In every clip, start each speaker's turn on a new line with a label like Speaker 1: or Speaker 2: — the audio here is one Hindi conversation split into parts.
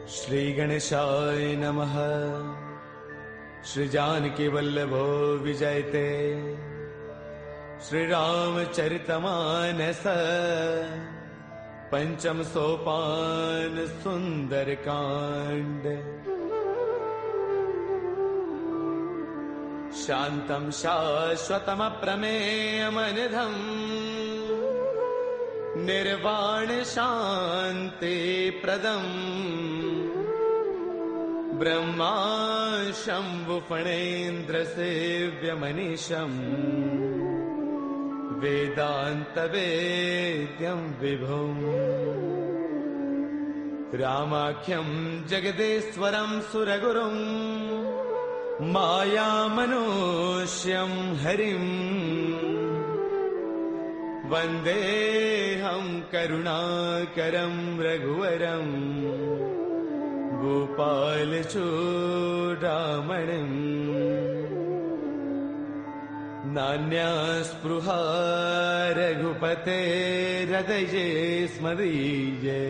Speaker 1: श्री गणेशाय नमः। श्री जानकी वल्लभो विजयते। श्री रामचरितमानस पंचम सोपान सुंदर कांड। शांतं शाश्वतमप्रमेयमनिधम् निर्वाण शांति प्रदम् ब्रह्मा शंभु फणेन्द्र सेव्यमनीशम् वेदांत वेद्यं विभुम् रामाख्यं जगदेश्वरं सुरगुरुं मायामनुष्यं हरिम् वन्देऽहं करुणाकरं रघुवरं गोपालचूडामणिम्। नान्यास्पृहा रघुपतेर्हृदये स्मदीये।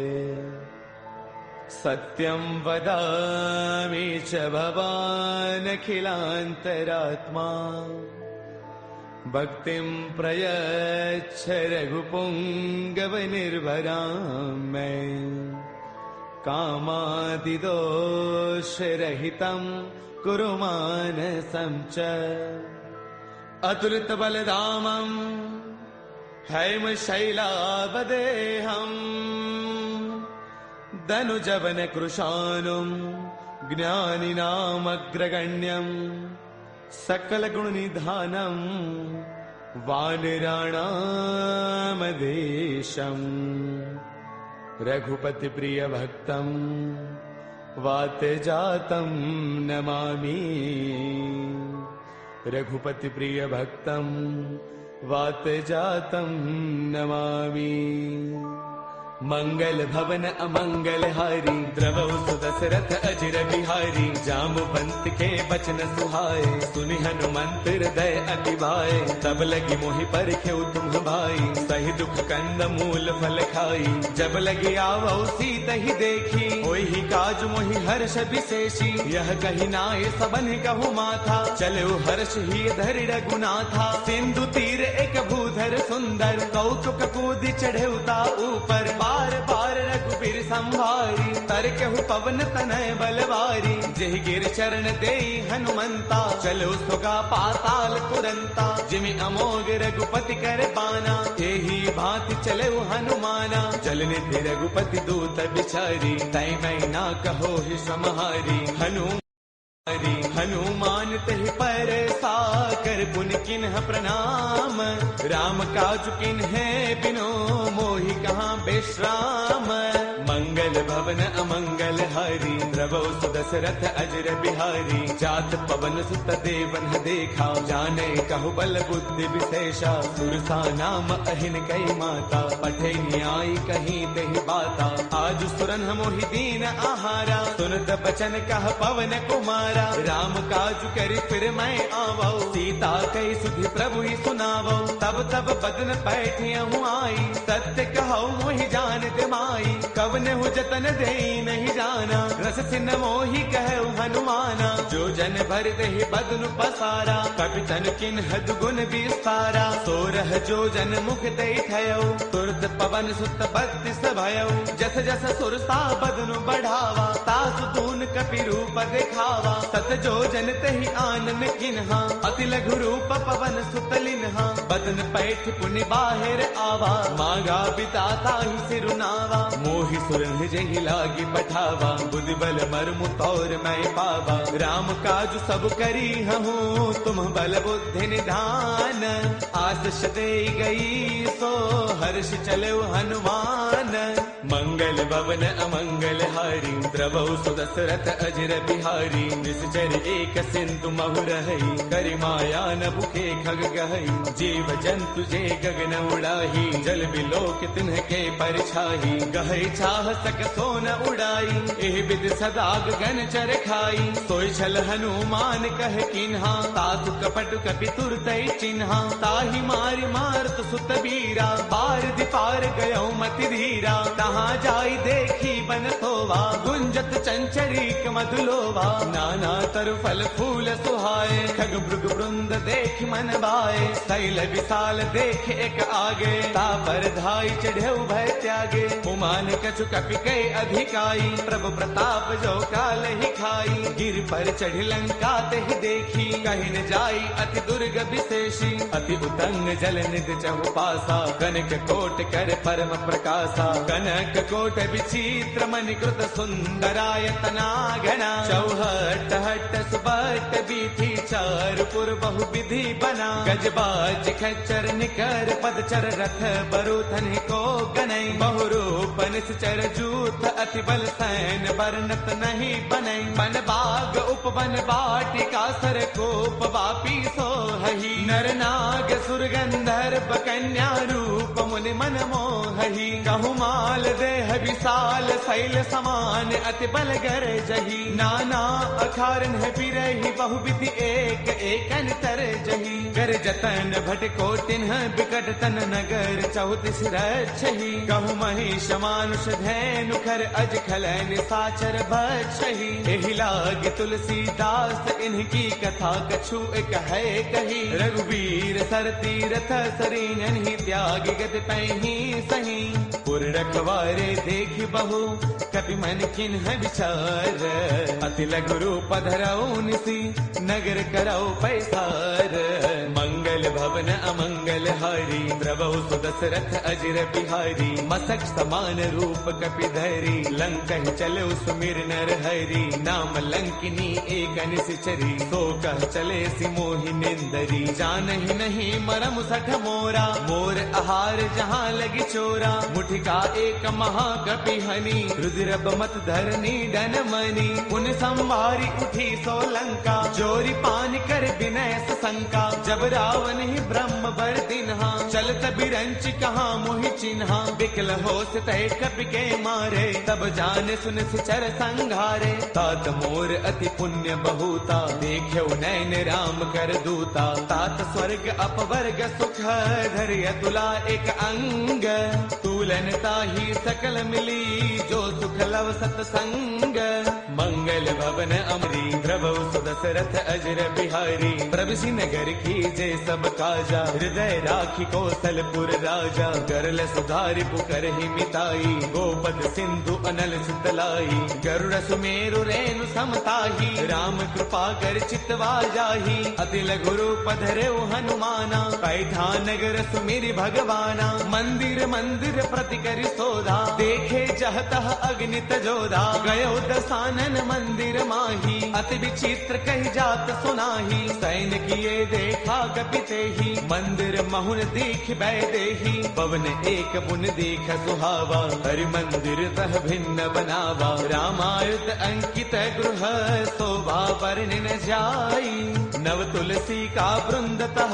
Speaker 1: सत्यं वदामि च भवानखिलान्तरात्मा। भक्तिं प्रयच्छ रघुपुङ्गवनिर्भरां मे। कामादिदोषरहितं कुरु मानसं च। अतुलितबलधामं हैमशैलावदेहम् धनुजवनकृशानुं ज्ञानिनामग्रगण्यं सकलगुणनिधानं वानराणामधीशम्। रघुपतिप्रियभक्तं वातजातं नमामि। रघुपतिप्रियभक्तं वातजातं नमामि। मंगल भवन अमंगल हारी द्रवौ सुदशरथ अजिर बिहारी। जामवंत के बचन सुहाए सुनि हनुमंत हृदय अति भाए। तब लगी मोहि परखेउ तुम भाई सही दुख कंद मूल फल खाई। जब लगी आवौ सीतहि देखी होहि काज मोहि हर्ष विशेषी। यह कही नाय सबन कहु माथा चलो हर्ष ही धरि रघुनाथा। सिंधु तीर एक भूधर सुंदर कौतुक कूदि चढ़ेउता ऊपर। बार बार रघुबीर संभारी तरकहु पवन तनय बलवारी। जेहि गिर चरण देई हनुमंता चलो सुगा पाताल तुरंता। जिमि अमोघ रघुपति कर बाना एही भांति चले हनुमाना। जलनिधि रघुपति दूत बिचारी तै मैं ना कहो ही समहारी। हनुमान तहि पर साकर पुन किन्ह प्रणाम। राम काज किन्हे बिनो मोहि कहाँ विश्राम। मंगल भवन अमंगल हारी द्रवौ सुदशरथ अजर बिहारी। जात पवन सुत देवन देखा जाने कहु बल बुद्धि विशेषा। सुरसा नाम अहिन कई माता पठे न्याय कहीं तेहि बाता। आज सुरन मोहि दीन आहारा सुनत बचन कह पवन कुमारा। राम काज करि फिर मैं आवौ सीता कई सुधि प्रभु ही सुनावौ। तब तब बदन पैठियहु आई सत्य कहौ मोहि जानत माई। कवने हु जतन देई नहीं जाना रस सिन मोहि कहु हनुमाना। जो जन भर देहि बदनु पसारा कपितन किन्ह दुगुन विस्तारा। सोरह जो जन मुख देई थयौ तुरत पवन सुत बत्तीस भयौ। जस जस सुरसा बदनु बढ़ावा तासु तून कपि रूप दिखावा। सत जो जन तहि आनन किन्हा अति लघु रूप पवन सुत लिन्हा। बदन पैठ पुनि बाहिर आवा मागा बिताता ही सिरुनावा। मोहि सुरन जहि लागी पठावा बुद्धि बल मर्मु तौर मैं पावा। राम काज सब करी हूँ तुम बल बुद्धि निधान। आशीष दे गई सो हर्ष चले हनुमान। मंगल भवन अमंगल हारी द्रवौ सुदशरथ अजर बिहारी निश्चर एक सिंधु महु रही करि माया न भूखे खग गहई जीव जंतु जे गगन उड़ाही जल बिलोक तिन्ह के परछाही गहई छाह सक सोन उड़ाई एह विद सदा गगन चर खाई सोई छल हनुमान कह किन्हा तातु कपट कपि तुरतई चिन्हा ताहि मारि मारत सुत बीरा पार दिपार गयो मति धीरा तहाँ जाई देखी बन सोवा गुंजत चंचरीक मधुलोवा नाना तरु फल फूल सुहाए खग मृग वृंद देख मन भाए शैल विशाल देख एक आगे तापर धाई चढ़े भय त्यागे उमान कछु कपि के अधिकाई प्रभु प्रताप जो काल ही खाई गिर पर चढ़ लंका ते देखी कहीं न जाई अति दुर्ग विशेषी अति उतंग जल निध चहु पासा कनक कोट कर परम प्रकाशा कनक कोट विचित्र मणिकृत सुंदरायतना घना चौहट हट सुबट बीथी चारुपुर बहु विधि बना गजबाज खच्चर निकर पदचर रथ बरुथन को गनई बहुरूप निश्चर जूथ अति बल सैन बरनत नहीं बनई बन बाग उपवन बाटिका सर कोप वापी सोहही नर नाग सुर गंधर्व कन्या रूप मुनि मन मोहही कहु माल देह विशाल शैल समान अति बल गर जही नाना अखारन है बिरही बहु विधि एक एकन तर जही गर जतन भटको तिन्ह बिकट तन नगर चौतीस रक्षही कहु महिष मानुष धैनु खर अज खलन साचर भक्षही एहि लाग तुलसीदास इनकी कथा कछु एक है कही रघुवीर सर तीरथ सरीन ही त्याग गत पैही सही पुर रखवारे देख बहु कपि मन किन्ह विचार अति लघु रूप धरऊ निसी नगर करऊ पैसार मंगल भवन अमंगल हारी द्रवहु सुदशरथ अजर बिहारी मसक समान रूप कपि धरी लंकन चले सुमिर नर हरि नाम लंकिनी एक निश्चरी सो कह चले सि मोहि निंदरी जानहि नहीं मरम सठ मोरा मोर आहार जहाँ लगी चोरा मुठिका एक महाकपि हनी रुद्र बमत धरनी डन मनी उन संवारी उठी सो लंका जोरी पान कर विनय शंका जब रावण ही ब्रह्म बर दिन्हा चलत बिरंच कहाँ मोहि चिन्हा बिकल हो तय कपि के मारे तब जान सुन सिचर संघारे तात मोर अति पुण्य बहुता देख्यो नैन राम कर दूता तात स्वर्ग अपवर्ग सुख धैर्य तुला एक अंग तूलन ताही सकल मिली जो सुख लव सतसंग मंगल भवन अमरी प्रभु सुदशरथ अजर बिहारी प्रभु नगर की जय सब काजा हृदय राखी कौशलपुर राजा करल सुधारि पुकर ही मिताई गोपद सिंधु अनल सुतलाई गरुड़ सुमेरु रेणु समताही राम कृपा कर चितवा जाही अति लघु रूप धरे हनुमाना पैठा नगर सुमिरि भगवाना मंदिर मंदिर प्रति करि सोधा देखे जहतः अग्नित जोधा गयो दसानन मंदिर माही अति विचित्र कही जात सुनाही सैन किए देखा कपिते ही मंदिर महुन दीख बैदेही पवन एक पुन दीख सुहावा हरि मंदिर तह भिन्न बनावा रामायुध अंकित गृह शोभा वर्णि न जाई नव तुलसी का वृंद तह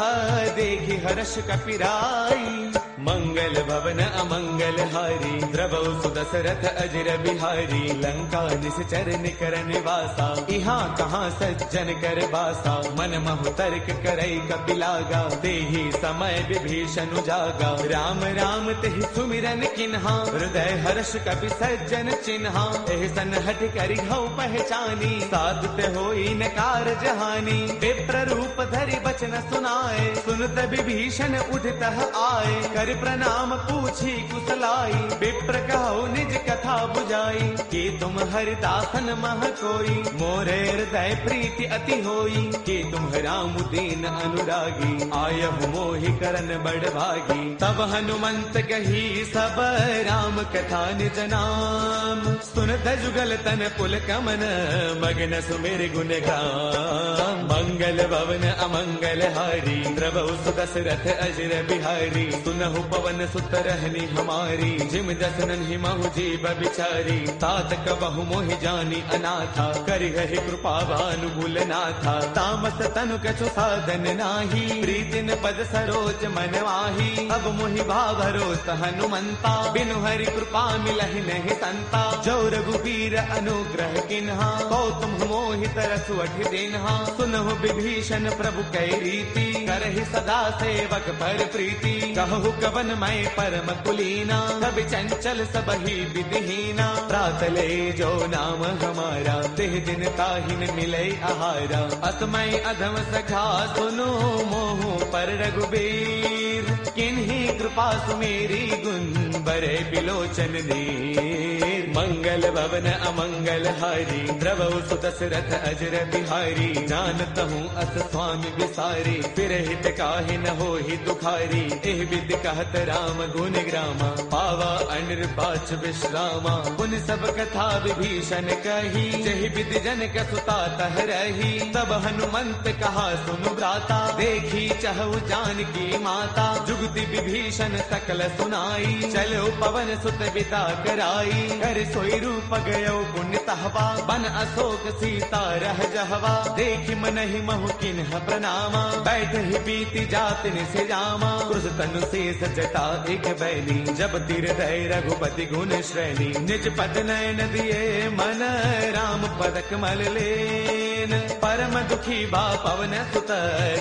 Speaker 1: देखी हर्ष कपिराई मंगल भवन अमंगल हारी द्रवहु सुदशरथ अजर बिहारी लंका निश्चर निकर निवासा यहाँ कहाँ सज्जन कर बासा मन महु तर्क करई कपिलागा तेहि समय विभीषण जागा राम राम तेहि सुमिरन किन्हा हृदय हर्ष कपि सज्जन चिन्हा एहि सन हठ करि हऊ पहचानी साधुत होई न कारज हानि विप्र रूप धरि बचन सुनाए सुनत विभीषण उठतः आए कर प्रणाम पूछी कुशलाई विप्र कहो निज कथा बुझाई कि तुम हरिदासन मह कोई मोरे हृदय प्रीति अति होई कि तुम राम दीन अनुरागी आयहु मोहि करन बड़ भागी तब हनुमंत कही सब राम कथा निज नाम सुनत जुगल तन पुल कमन मगन सुमिर गुण गाम मंगल भवन अमंगल हारी द्रवहु सुदशरथ अजर बिहारी सुनहु पवन सुत रहनी हमारी, जिम दसनन ही महु जीव बिचारी। तात कबहु मोहि जानी अनाथा, करि गहि कृपा भानुगुल नाथा। तामस तनु कछु साधन नाही, प्रीतिन पद सरोज मन वाही। अब मोहि भावरोत हनुमंता, बिनु हरि कृपा मिलहि नहीं संता। जो रघुबीर अनुग्रह किन्हा, कौतुम मोहि तरसु अठि दिन्हा। सुनहु विभीषण प्रभु कै रीति, करहि सदा सेवक पर प्रीति। कहु कवन मैं परम कुलीना, कवि चंचल सबहि विधिहीना। प्रातले जो नाम हमारा, तिह दिन ताहिन मिलै आहारा। असमय अधम सखा सुनो, मोहु पर रघुबीर। किन्ही कृपा सुमेरी, गुण बरे बिलोचन दीर। मंगल भवन अमंगल हारी, द्रवहु सुत दशरथ अजर बिहारी। जानत हूँ अस स्वामी विसारी, फिर हित काहि न होहि दुखारी। एह विधि कहत राम गुण ग्रामा, पावा अनिर्वाच विश्रामा। पुन सब कथा विभीषण कही, जहि विधि जनक सुता तह रही। तब हनुमंत कहा सुनु भ्राता, देखी चहु जानकी माता। जुगति विभीषण सकल सुनाई, चलो पवन सुत बिता कराई। कर सोई रूप गयो पुण्य तहवा, बन अशोक सीता रह जहवा। देखि मनहि महु किन्ह प्रणामा, बैठ ही बीती जात निसे जामा। क्रुश तनु शेष जटा एक बैली, जब तिर दय रघुपति गुण श्रेणी। निज पद नयन दिए मन, राम पद कमल लेन। परम दुखी बा पवन सुत,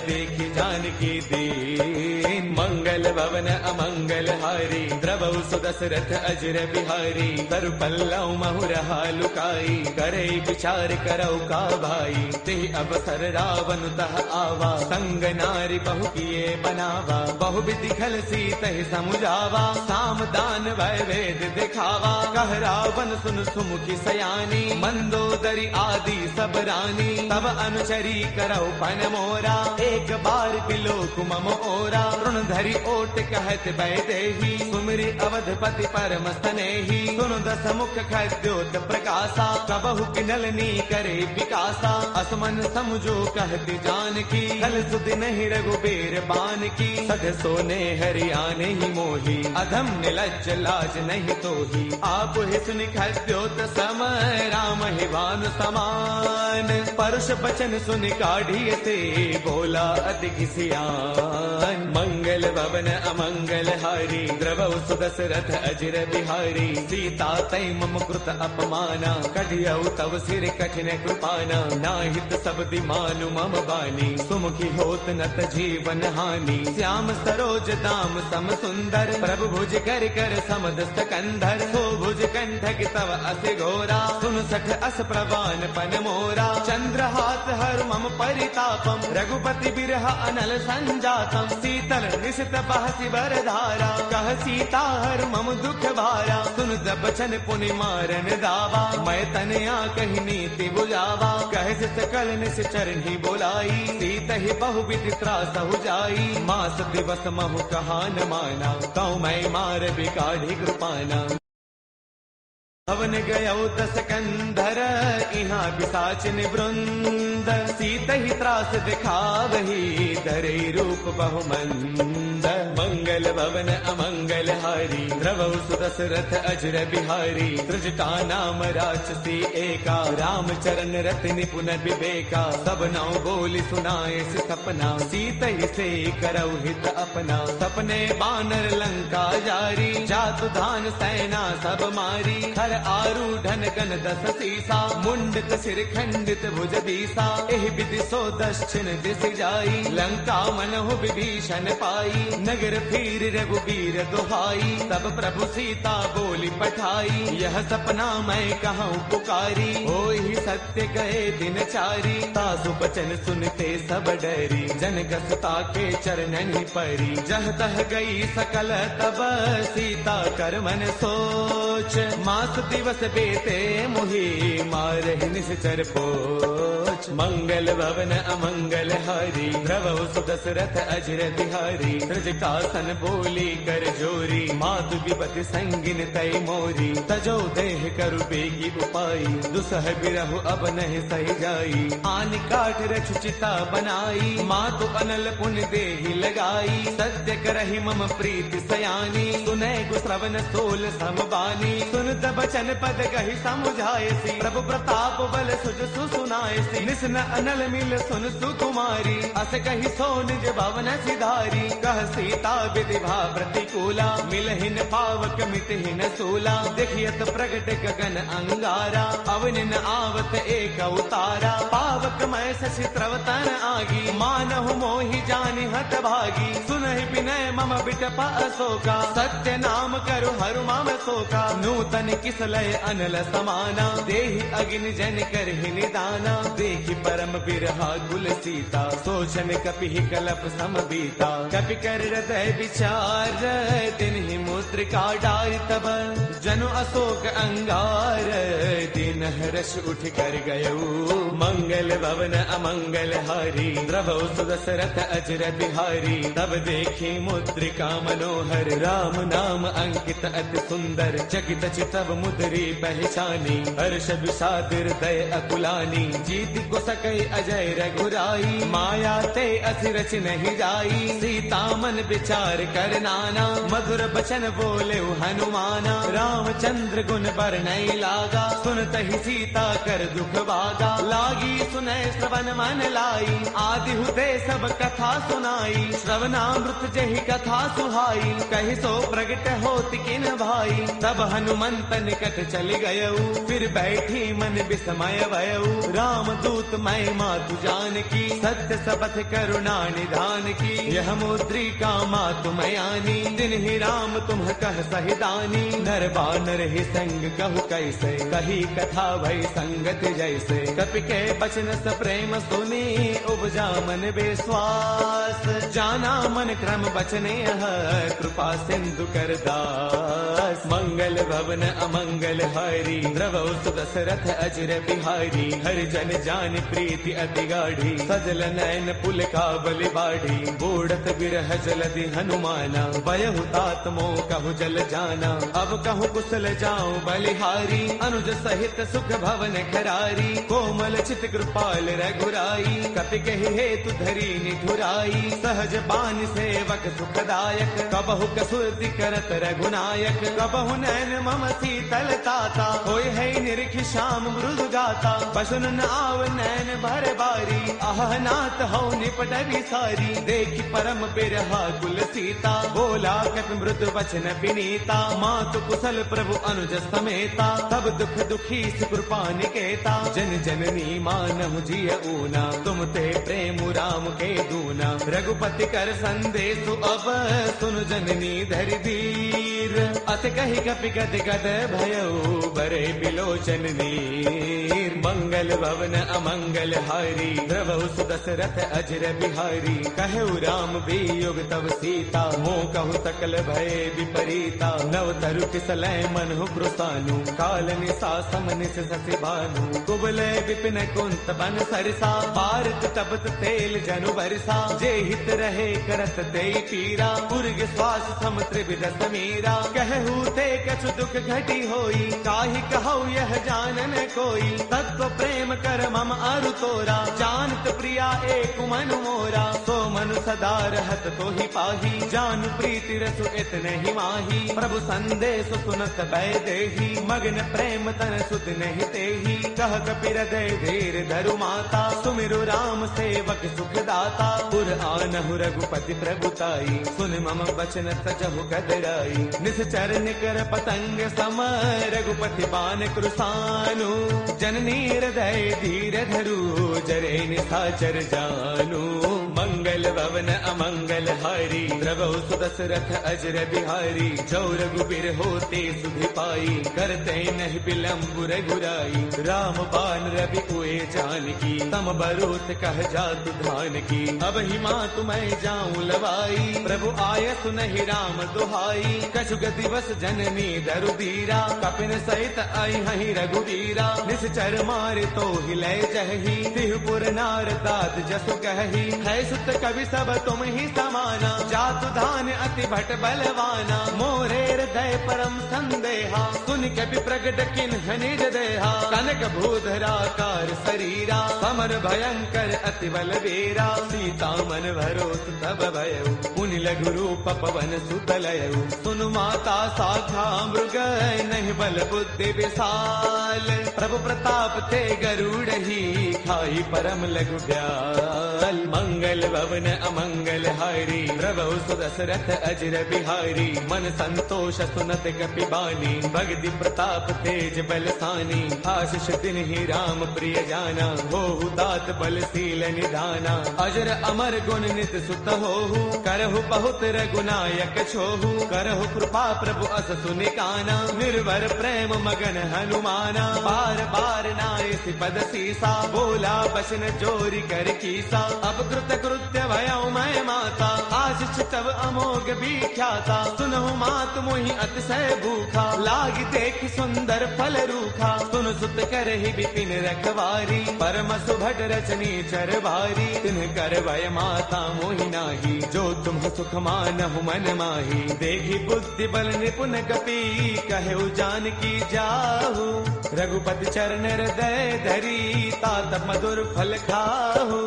Speaker 1: देखि जानकी दीन। मंगल भवन अमंगल हारी, द्रवहु सुदशरथ अजर बिहारी। तरु पल्लव महु रहा लुकाई, करे विचार करौ का भाई। ते अवसर रावण तह आवा, संग नारी बहु किए बनावा। बहु विधि खल सीतहि समुझावा, साम दान वै वेद दिखावा। कह रावण सुन सुमुखी सयानी, मंदोदरी आदि सब रानी। तब अनुचरी करौ पन मोरा, एक बार बिलोक मम ओरा। तृण धरि ओट कहत वैदेही, सुमिरि अवधपति परम स्नेही। सुनु दस मुख खद्योत प्रकाशा, कबहु किनलनी करे विकासा। असमन समझो कहती जानकी, कल सुधि नहीं रघुबीर बान की। सध सोने हरियाने ही मोही, अधम निलज्ज लाज नहीं तोही। आप ही सुनि खद्योत सम, राम ही भानु समान। परुष बचन सुनि काढ़ी से, बोला अति सियान। मंगल भवन अमंगल हारी, द्रवहु सुदशरथ अजर बिहारी। सीता तै मम कृत अपमाना, कढ़ियौ तव सिर कठिन कृपाना। नाहित सब दिमानु मम बानी, सुमुखी होत नत जीवन हानि। श्याम सरोज दाम सम सुंदर, प्रभु भुज कर कर समदस्त कंधर। सो भुज कंठक तव अस घोरा, सुन सठ अस प्रवान पन मोरा। चंद्रहास हर मम परितापम, रघुपति बिरह अनल संजातम। शीतल निशित बहसि बरधारा, कह सीता हर मम दुख भारा। सुन बचन पुनि मारन दावा, मैं तनया कही नीति बुझावा। कह सकल निस चरणी बोलाई, सीत ही बहु विधि त्रासहु जाई। मास दिवस महु कहा न माना, कौ मैं मार बिकाढ़ी कृपाना। भवन गयो दस कंधर, इहाँ पिशाचिन वृंद। सीत ही त्रास दिखावही, धरे रूप बहुमंद। मंगल भवन अमंगल हारी, द्रवहु सुदशरथ अजर बिहारी। त्रिजटा नाम राक्षसी एका, राम चरण रति निपुण विवेका। सब नाउ बोली सुनाए सपना, सीत ही से करौ हित अपना। सपने बानर लंका जारी, जातु धान सेना सब मारी। हर आरूढ़न गण दस सीसा, मुंडक सिर खंडित भुज दीसा। एह विधि सो दक्षिण दिस जाई, लंका मनहु विभीषण पाई। नगर फिर रघुबीर दुहाई, तब प्रभु सीता बोली पठाई। यह सपना मैं कहूँ पुकारी, होई सत्य गए दिन चारी। तासु बचन सुनते सब डरी, जनक सुता के चरणन परी। जह तह गई सकल तब, सीता कर मन सोच। मास दिवस दिवस बेते मोहि मारहि निश्चर पोच। मंगल भवन अमंगल हारी द्रवहु सुदशरथ अजर बिहारी। त्रिजटासन बोली कर जोरी मातु विपति संगिन तय मोरी। तजो देह करु बेगी उपाई दुसह बिरहु अब नहीं सही जाई। आन काठ रच चिता बनाई मातु अनल पुण्य देहि लगाई। सत्य करहि मम प्रीति सयानी सुनै गुश्रवण सोल समबानी। सुनत बचन पद कहि समुझायसी प्रभु प्रताप बल सुज सुनायसी। निसन अनल मिल सुन सुकुमारी अस कहि सो निज भवन सिधारी। कह सीता विधि भा प्रतिकूला मिलहिन पावक मिटहिन सूला। देखियत प्रगट गगन अंगारा अवनिन आवत एक अवतारा। पावक मैं शशि त्रवतन आगी मानहु मोहि जानि हत भागी। सुनहि विनय मम बिटप अशोका सत्य नाम करु हरु मम शोका। नूतन किसलय अनल समाना देहि अग्नि जन करहि निदाना। देखि परम बिरहा कुल सीता सोचन कपि कलप समबीता। कपि कर हृदय विचार तिन्हि मुद्रिका डारि तब। जनु अशोक अंगार दिन हर्ष उठ कर गयऊ। मंगल भवन अमंगल हारी द्रवहु सुदशरथ अजर बिहारी। तब देखी मुद्रिका मनोहर राम नाम अंकित अति सुंदर। चकित चितव मुद्री पहचानी हर्ष विषाद हृदय अकुलानी। जीत को सकई अजय रघुराई माया ते अति रच नहीं जाई। सीता मन विचार कर नाना मधुर बचन बोले हनुमाना। रामचंद्र गुण बरनई लागा सुनत ही सीता कर दुख भागा। लागी सुनय श्रवण मन लाई आदि हुते सब कथा सुनाई। श्रवणामृत जहि कथा सुहाई कहि सो प्रगट होत किन भाई। तब हनुमंत निकट चल गयऊ फिर बैठी मन विस्मय भयऊ। राम दूत मैं मातु जान की सत्य शपथ करुणा निधान की। यह मुद्रिका मातु मयानी दिन ही राम तुम कह सहिदानी। नर बानर ही संग कहु कैसे कही कथा भई संगत जैसे। कपि के बचन स प्रेम सुनी उपजा मन विश्वास। जाना मन क्रम बचने कृपा सिंधु कर दास। मंगल भवन अमंगल हारी द्रवहु सुदशरथ अजर बिहारी। हरि जन जान प्रीति अति गाढ़ी सजल नयन पुल का बलि बाढ़ी। बूढ़त बिरह जलधि हनुमाना बयहु तात मोह कहु जल जाना। अब कहु कुशल जाऊं बलिहारी अनुज सहित सुख भवन खरारी। कोमल चित कृपाल रघुराई कपि कहि हेतु धरी निठुराई। सहज बान सेवक सुखदायक कबहु कसुरति करत रघुनायक। कबहु नैन मम शीतल ताता होय है निरखि श्याम मृदु गाता। पशुन आव नैन भर बारी आह नाथ हौ निपट सारी। देखि परम बिरहा कुल सीता बोला कपि मृदु वचन विनीता। मातु कुशल प्रभु अनुज समेता तब दुख दुखी कृपा निकेता। जन जननी मानहु जिय ऊना तुम ते प्रेम राम के दूना। रघुपति कर संदेश अब सुन जननी धरि धीर। अत कहि कपि गद गद भयऊ बरे बिलोचन नीर। मंगल भवन अमंगल हारी द्रवहु सुदशरथ अजर बिहारी। कहु राम वियोग तव सीता मोह कहु सकल भय विपरीता। नव तरु किसलय मनहु कृतानु काल निशा समनिस शशि भानु। कुबलय विपिन कुंत बन सरसा भारत तपत तेल जनु बरसा। जे हित रहे करत ते पीरा उर्ग श्वास सम त्रिविध समीरा। कहु ते कछु दुख घटी होई काहि कहु यह जानन कोई। तत्व प्रेम कर मम अरु तोरा जानत प्रिया एक मनु मोरा। सो मनु सदा रहत तो ही पाही जानु प्रीति रसु इतने ही माही। प्रभु संदेश सुनत भय देही मग्न प्रेम तन सुध नहीं तेही। कह कपि हृदय धीर धरु माता सुमिरु राम सेवक सुख दाता। पुर आनहु रघुपति प्रभुताई सुन मम वचन तजहु कदराई। निश्चर निकर पतंग सम रघुपति बान कृसानु। जननी हृदय धीर धरु जरे निशाचर जानु। मंगल भवन अमंगल हारी, द्रवौ सुदशरथ अजर बिहारी। जो रघुबीर होते सुधि पाई, करते नहीं विलंब रघुराई। राम बाण रवि उए जानकी, तम बरोत कह जातु धान की। अब ही मातु मैं जाऊं लवाई, प्रभु आय सुनहि राम दुहाई। कछु गति बस जननी दरु दीरा, कपिन सहित आई हहि रघुवीरा। निश्चर मारे तो हिले जही, तिहुपुर नार दात जसु कही। है सुत कवि सब तुम ही समाना, जातु धान अति भट बलवाना। मोरे हृदय परम संदेहा, सुन कपि प्रगट किन्ह निज देहा। कनक भूधराकार शरीरा, समर भयंकर अति बलवीरा। सीता मन भरोस तब भयउ, पुनि लघु रूप पवन सुत लयउ। सुनु माता शाखा मृग, नहीं बल बुद्धि विशाल। प्रभु प्रताप ते गरुड़ही, खाई परम लघु ब्याल। मंगल भवन अमंगल हारी, प्रभु सुदशरथ अजर बिहारी। मन संतोष सुनत कपि बानी, भगति प्रताप तेज बलसानी। आशीष तिन्हि राम प्रिय जाना, होहु दात बलशील निधाना। अजर अमर गुण नित सुत होहु, करहु बहुत रघुनायक छोहु। करहु कृपा प्रभु अस सुनि काना, निर्भर प्रेम मगन हनुमाना। बार बार नाय पद सीसा, बोला बसन जोरी कर कीसा। अब कृत कृत्य भयउ मैं माता, आशीष तब अमोघ विख्याता। सुनहु मात मोहि अतिशय भूखा, लागी देख सुंदर फल रूखा। सुन सुत करहि विपिन रखवारी, परम सुभट रचनी चर भारी। तिन्ह कर भय माता मोहि नाही, जो तुम सुख मानहु मन माही। देखी बुद्धि बल निपुण कपि, कहु जानकी जाहु। रघुपति चरण हृदय धरी, तात मधुर फल खाहु।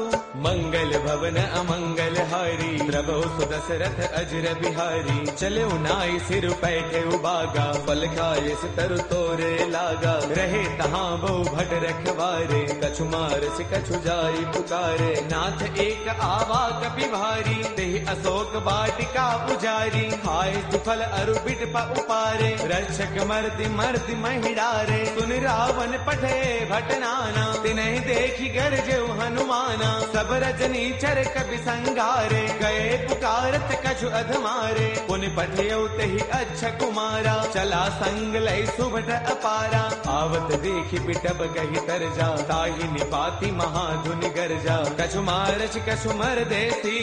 Speaker 1: मंगल भवन अमंगल हारी, द्रवौ सुदशरथ अजर बिहारी। चले नाई सिर पैठे उबागा, फल खाए तरु तोरे लागा। रहे तहाँ बहु भट रखवारे, कछु मारस कछु जाई पुकारे। नाथ एक आवा कपि भारी, तेहि अशोक वाटिका पुजारी। खाए सुफल अरु बिट उपारे, रक्षक मर्दि मर्दि महिडारे। सुन रावण पठे भटनाना, तिन्हि देखी गरजेउ हनुमाना। सब रजनी चर कपि संगारे, गए पुकारत कछु अधमारे। पुनि पठेउ तेहि अच्छा कुमारा, चला संग लय सुभट अपारा। आवत देखि बिटप कहि तरजा, ताहि निपाति महाधुनि गरजा। कछु मारच कछु मर देसी,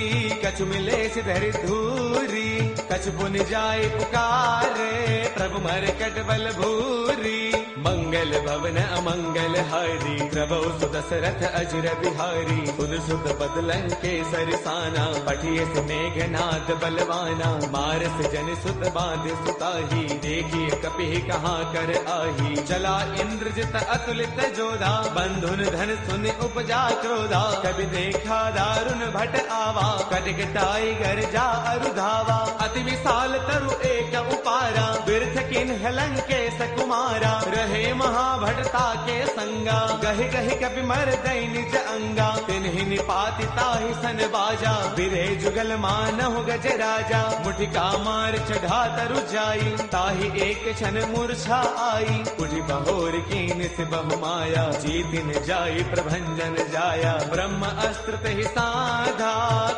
Speaker 1: कछु मिलेस धरि धूरी। कछु पुनि जाय पुकारे, प्रभु मरकट बल भूरी। मंगल भवन अमंगल हारी, द्रवौ सुदशरथ अजर बिहारी। सुन सुत पद लंकेसर साना, पठिए से मेघनाद बलवाना। मारस जन सुत बांध सुताही, देखिए कपि कहाँ कर आही। चला इंद्रजित अतुलित जोधा, बंधुन धन सुन उपजा क्रोधा। कभी देखा दारुण भट आवा, कटकटाई गरजा अरुधावा। अति विशाल तरु एक उपारा, बिरथ किन्ह लंकेश कुमारा। रहे महाभटता के संगा, गहि गहि कपि मर दई निज अंगा। तिन्हि निपाति ताहि सन बाजा, बिरे जुगल मानहु गज राजा। मुठिका मार चढ़ा तरु जाई, ताहि एक क्षण मूर्छा आई। उठि बहोर कीन से बहु माया, जीतिन जाई प्रभंजन जाया। ब्रह्म अस्त्र तेहि साधा,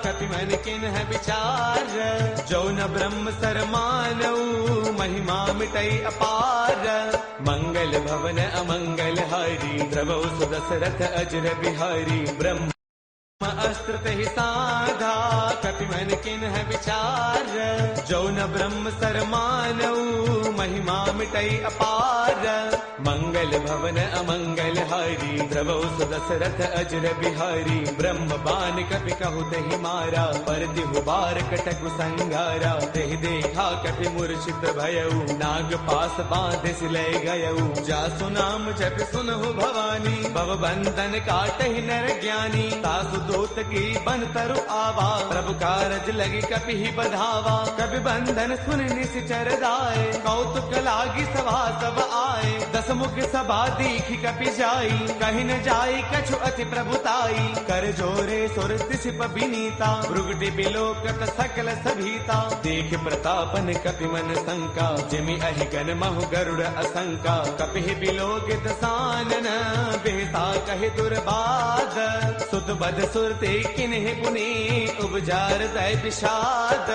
Speaker 1: कपि मन किन्ह विचार। जो न ब्रह्म सर मानऊ, महिमा मिटई अपार। मंगल भवन अमंगल हारी, द्रवौ सुदशरथ अजर बिहारी। ब्रह्म अस्त्र तेहि साधा, कपि मन किन्ह विचार। जो न ब्रह्म सर मानऊ, महिमा मिटई अपार। मंगल भवन अमंगल हारी, द्रवौ सुदशरथ अजर बिहारी। ब्रह्म बान कपि कहु तेहि मारा, पर तिहु बार कटकु संगारा। तेहि देखा कपि मूर्छित भयउ, नाग पास बांधे सिलय गयउ। जासु नाम जपि सुनहु भवानी, भव बंधन काटहि नर ज्ञानी। तासु दूत की बन तरु आवा, प्रभु कारज लगी कपि ही बधावा। कपि बंधन सुन निश्चर दाए, कौतुक लागी सभा सब आए। दस मुख सभा दीखी कपि जाई, कहीं न जाई कछु अति प्रभुताई। कर जोरे सुर दिसिप बिनीता, भृगुटि बिलोकत सकल सभीता। देख प्रतापन कपि मन शंका, जिमि अहि गन महु गरुड़ असंका। कपि बिलोकित सानन बेहसा कहे दुर्बाद, सुत बद सुरते किन्हे पुनि उपजार तय विषाद।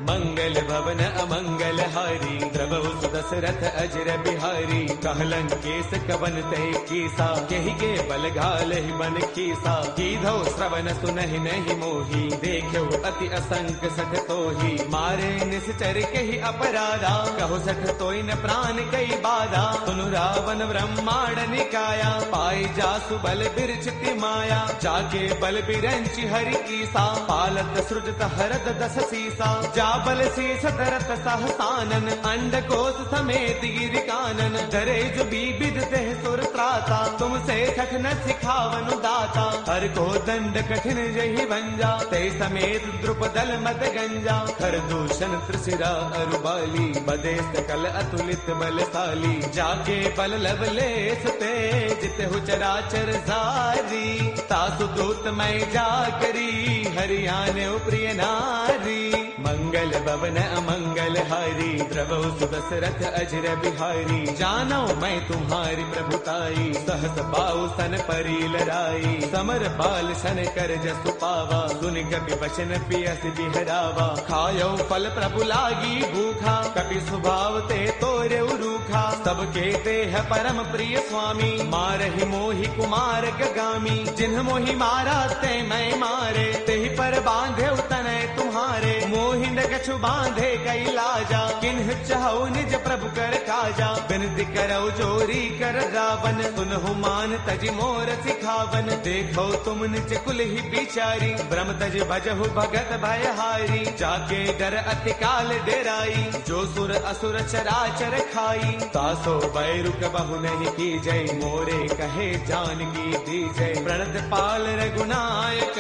Speaker 1: मंगल भवन अमंगल हारी, द्रवहु सुदशरथ अजर बिहारी। कहलन केस कवन तय कीसा, केहि के बल घाल ही बन कीसा। कीधो श्रवण सुनहि नहीं मोही, देखो अति असंक सठ तोही। मारे निश्चर केहि अपराधा, कहो सठ तोय न प्राण कई बाधा। सुनु रावण ब्रह्मांड निकाया, पाई जासु बल बिरचिति माया। जाके बल बिरंचि हरि ईसा, पालत सृजत हरत दस सीसा। जा बल शीस धरत सहसानन, अंड कोश समेत गिर कानन। डरे जो विविध देह सुर त्राता, तुमसे सठ न सिखावनु दाता। हर को दंड कठिन जहि भंजा, ते समेत द्रुपदल मद गंजा। खर दूषण त्रिशिरा अरुबाली, बदे सकल अतुलित बलशाली। जाके बल लवलेश ते, जित हो चराचर सारी। तासु दूत मैं जा करी, हरियाणे प्रिय नारी। मंगल भवन अमंगल हारी, द्रवहु सुदशरथ अजर बिहारी। जानो मैं तुम्हारी प्रभुताई, सहस बाहु सन परी लड़ाई। समर बाल सन कर जसु पावा, सुन कपि वचन पियस बिहरावा। खायो फल प्रभु लागी भूखा, कपि स्वभाव ते तोरे रूखा। सबके देह परम प्रिय स्वामी, मारहि मोहि कुमार गगामी। जिन्ह मोहि मारा ते मैं मारे, तेहि पर बांधे तनय तुम्हारे। मोहि न कछु बांधे कई लाजा, किन्ह चाहु निज प्रभु कर काजा। बिनती करौ जोरी कर रावण, सुनहु मान तज मोर सिखावन। देखो तुम निज कुल ही बिचारी, ब्रह्म तज भजहु भगत भयहारी। जाके डर अति काल डेराई, जो सुर असुर चराचर खाई। तासो बैरु कबहु नहीं की जय, मोरे कहे जानकी दी जय। प्रणत पाल रघुनायक,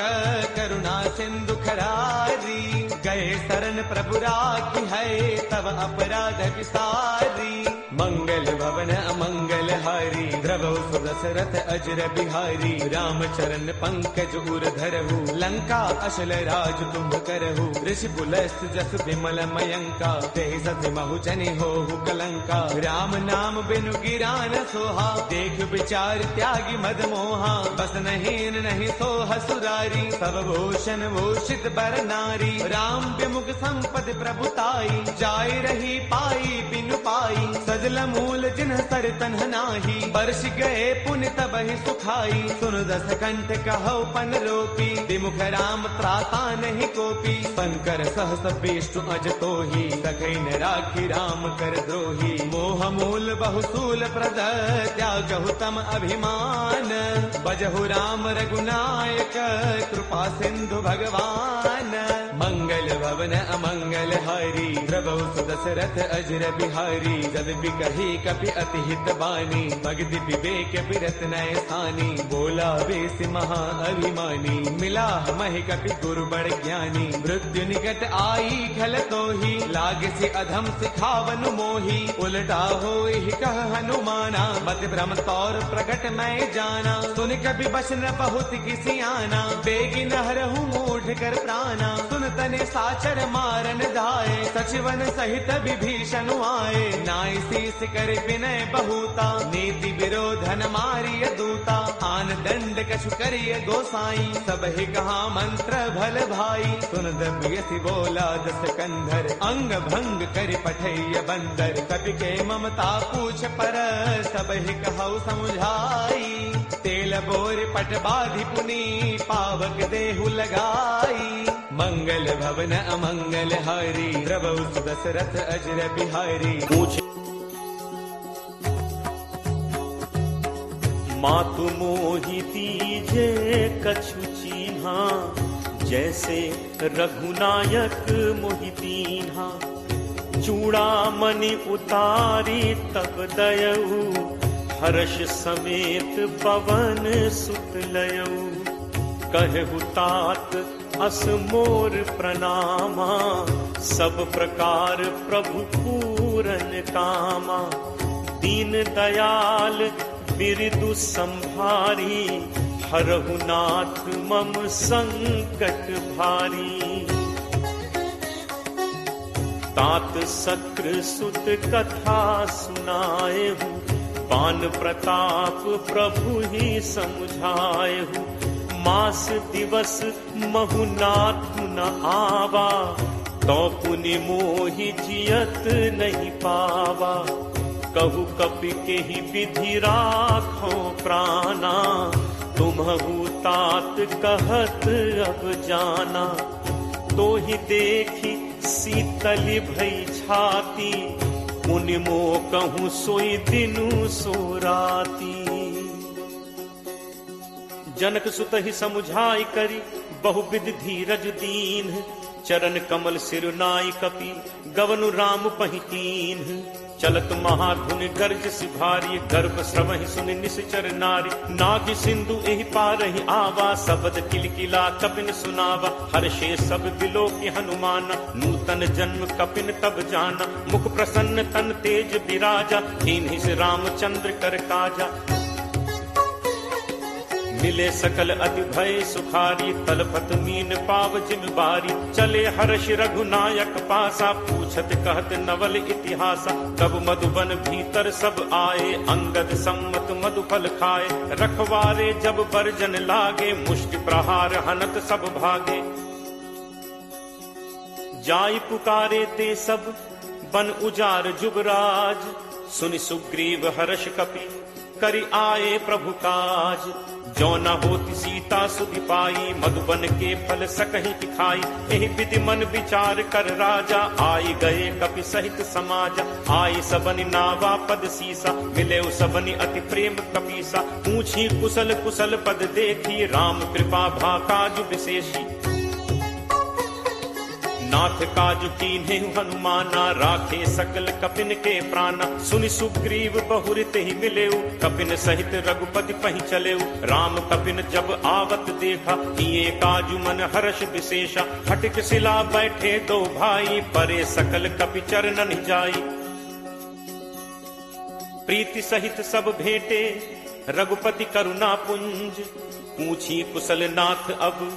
Speaker 1: करुणा सिंधु खरारी। गए शरण प्रभु राखी है, तब अपराध विसारी। मंगल भवन अमंगल हारी, द्रवहु सुदशरथ अजर बिहारी। राम चरण पंकज उर धरहु, लंका अशल राज तुम करहु। ऋषि पुलस्त जस विमल मयंका, तेहि सति महु जनि होहु कलंका। राम नाम बिनु गिरा न सोहा, देख विचार त्यागी मद मोहा। बस नहीं नहीं सोह सुरारी, सब भूषण भूषित बर नारी। राम विमुख संपद प्रभुताई, जाय रही पाई बिनु पाई। सजल मूल जिन्ह सर तन्ह नाही, बरस गए पुण्य तबहि सुखाई। सुन दस कंठ कहो पन रोपी, विमुख राम त्राता नहीं कोपी। पंकर सहस विष्णु अज तोही, सखै न राखी राम कर द्रोही। मोह मूल बहुसूल प्रद, त्यागहु तम अभिमान। बजहु राम रघुनायक, कृपा सिंधु भगवान। मंगल भवन अमंगल हारी, द्रवहु सुदशरथ अजर बिहारी। जद बिकहि कपि अति हित बानी, भगति विवेक बिरत नय सानी। बोला बेस महा अभिमानी, मिला महि कपि गुरु बड़ ज्ञानी। मृत्यु निकट आई खल तोही, लागे से अधम सिखावनु मोही। उलटा होई कह हनुमाना, मत भ्रम तौर प्रगट मैं जाना। सुन कपि बचन बहुत किसी आना, बेगी नहरहु मूढ़ कर प्राणा। सुन तने साचर मारन धाये, सचिवन सहित विभीषण आए। नाई शीस कर विनय बहुता, नीति विरोधन मारिय दूता। आन दंड कछु करिय गोसाई, सब ही कहा मंत्र भल भाई। सुन दबियसि बोला दस कंधर, अंग भंग कर पठैय बंदर। कपि के ममता पूछ पर, सब ही कहु समुझाई। तेल बोर पट बाधि पुनी, पावक देहु लगाई। मंगल भवन अमंगल हारी, द्रवहु सुदशरथ अजर बिहारी।
Speaker 2: मातु मोहि दीजे कछु चीन्हा, जैसे रघुनायक मोहि दीन्हा। चूड़ामणि उतारी तब दयऊ, हर्ष समेत पवन सुत लयऊ। कहु तात अस मोर प्रणामा, सब प्रकार प्रभु पूरन कामा। दीन दयाल बिरदु संभारी, हरहु नाथ मम संकट भारी। तात सक्र सुत कथा सुनाए हूँ, पान प्रताप प्रभु ही समझायहु, मास दिवस महुनाथ न आवा, तो पुनि मोहि जियत नहीं पावा। कहु कपि के ही विधि राखो प्राणा, तुम्हु तात कहत अब जाना। तो ही देखी शीतली भई छाती, मुनि मो कहूँ सोई दिनु सो राती। जनक सुत ही समुझाई करी, बहुविध धीरज दीन, चरण कमल सिरुनाई कपि, गवनु राम पहिकीन। चलत महाधुन गर्ज सिभारी, गर्भ श्रवहि सुनि निश्चर नारी। नाग सिंधु एहि पारहि आवा, सबद किलकिला कपिन सुनावा। हर्षे सब बिलो की हनुमाना, नूतन जन्म कपिन तब जाना। मुख प्रसन्न तन तेज विराजा, दीन्हि से रामचंद्र कर काजा। मिले सकल अति भय सुखारी, तलपत मीन पाव जिम बारी। चले हर्ष रघुनायक पासा, पूछत कहत नवल इतिहासा। तब मधुबन भीतर सब आए, अंगद सम्मत मधुफल खाए। रखवारे जब बरजन लागे, मुष्टि प्रहार हनत सब भागे। जाई पुकारे ते सब बन उजार जुबराज, सुनि सुग्रीव हर्ष कपि करि आए प्रभु काज। जो न होती सीता सुधि पाई, मधुबन के फल सकहि खाई। एहि विधि मन विचार कर राजा, आई गए कपि सहित समाजा। आई सबनि नावा पद सीसा, मिले सबनि अति प्रेम कपीसा। पूछी कुशल कुशल पद देखी, राम कृपा भा काज विशेषी। नाथ काज कीन्हे हनुमाना, राखे सकल कपिन के प्राणा। सुनि सुग्रीव बहुरित ही मिलेउ, कपिन सहित रघुपति पहि चलेउ। राम कपिन जब आवत देखा, किए काजु मन हर्ष विशेषा। हटिक शिला बैठे दो भाई, परे सकल कपि चरणन जाई। प्रीति सहित सब भेंटे, रघुपति करुणा पुंज। पूछी कुशल नाथ अब,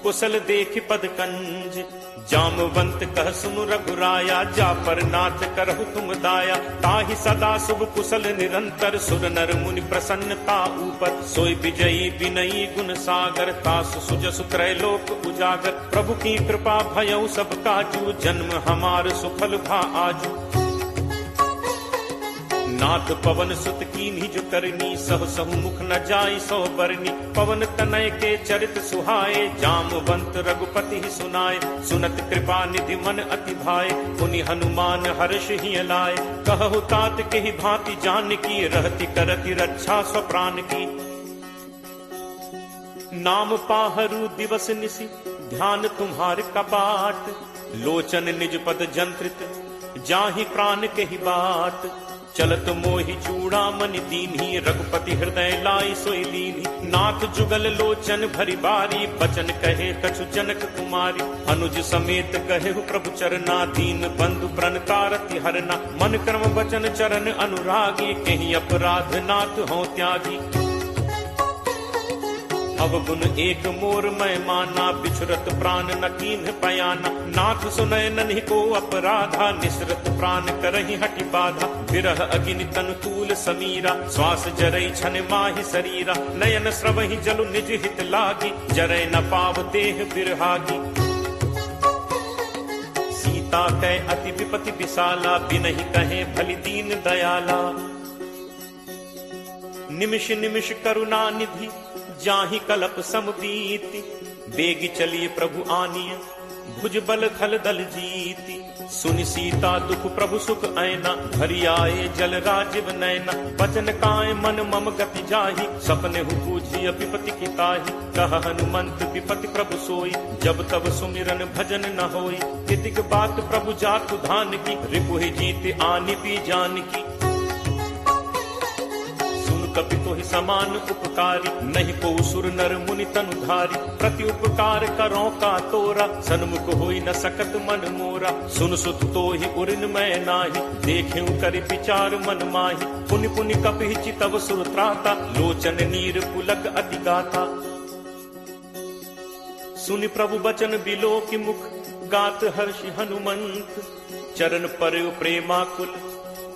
Speaker 2: कुशल देख पद कंज। जामवंत कह सुनु रघुराया, जा पर नाथ करहु तुम दाया। ताहि सदा शुभ कुशल निरंतर, सुर नर मुनि प्रसन्नता ऊपर। सोई विजयी विनयी गुण सागर, तासु सुजसु त्रैलोक उजागर। प्रभु की कृपा भयउ सब काजू, जन्म हमार सुफल भा आजू। नाथ पवन सुत कीन्ही जो करनी, सहु सहु मुख न जाई सो बरनी। पवन तनय के चरित सुहाए, जामवंत रघुपति ही सुनाए। सुनत कृपा निधि मन अति भाए, पुनि हनुमान हर्ष ही लाए। कहु तात के ही भांति जान की, रहती करती रक्षा स्वप्राण की। नाम पाहरू दिवस निसी, ध्यान तुम्हार कपाट। लोचन निज पद जंत्रित, जाहि प्राण के ही बाट। चलत मोहि चूड़ामणि दीन्ही, रघुपति हृदय लाई सोई लीन्ही। नाथ जुगल लोचन भरी बारी, बचन कहे कछु जनक कुमारी। अनुज समेत कहेहु प्रभु चरना, दीन बंधु प्रण तारति हरना। मन कर्म वचन चरण अनुरागी, कहीं अपराध नाथ हो त्यागी। अवगुण एक मोर मैं माना, बिछुरत प्राण न कीन्ह पयाना। नाथ सुनय नन्हि को अपराधा, निसरत प्राण करहि हटि बाधा। विरह अग्नि तनु तूल समीरा, श्वास जरई छन माहि शरीरा। नयन स्रवहि जलु निज हित लागी, जरय न पाव देह बिरहागी। सीता कै अति विपति विशाला, बिनहि कहे भलि दीन दयाला। निमिष निमिष करुणा निधि, जाहि कलप समबीति। बेगी चलिए प्रभु आनिय, भुज बल खल दल जीति। सुनि सीता दुख प्रभु सुख ऐना, भरी आए जल राजीव नैना। बचन काय मन मम गति जाहि, सपने हु पूछिय विपति की ताहि। कह हनुमंत विपति प्रभु सोई, जब तब सुमिरन भजन न होई। तितिक बात प्रभु जातु धान की, रिपुहि जीत आनि पी जान की। कपि तोहि समान उपकारी, नहीं को सुर नर मुनि तनुधारी। प्रति उपकार करो का तोरा, सन्मुख होई न सकत मन मोरा। सुन सुत तोहि उरिन मैं नाही, देखिउ करि विचार मन माही। पुनि पुनि कपि चितव सुर त्राता, लोचन नीर पुलक अति गाथा। सुनि प्रभु बचन बिलो की मुख, गात हर्षि हनुमंत। चरण पर प्रेमाकुल,